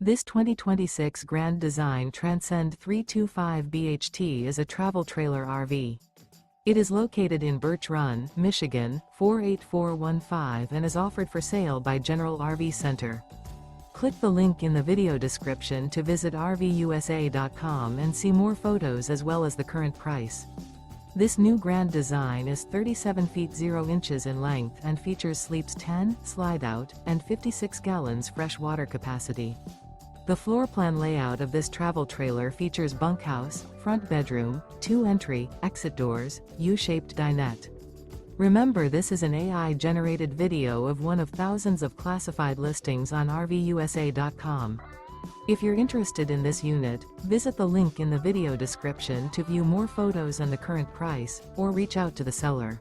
This 2026 Grand Design Transcend 325 BHT is a travel trailer RV. It is located in Birch Run, Michigan, 48415 and is offered for sale by General RV Center. Click the link in the video description to visit RVUSA.com and see more photos as well as the current price. This new Grand Design is 37 feet 0 inches in length and features sleeps 10, Slideout, and 56 gallons fresh water capacity. The floor plan layout of this travel trailer features bunkhouse, front bedroom, 2 entry, exit doors, U-shaped dinette. Remember, this is an AI-generated video of one of thousands of classified listings on RVUSA.com. If you're interested in this unit, visit the link in the video description to view more photos and the current price, or reach out to the seller.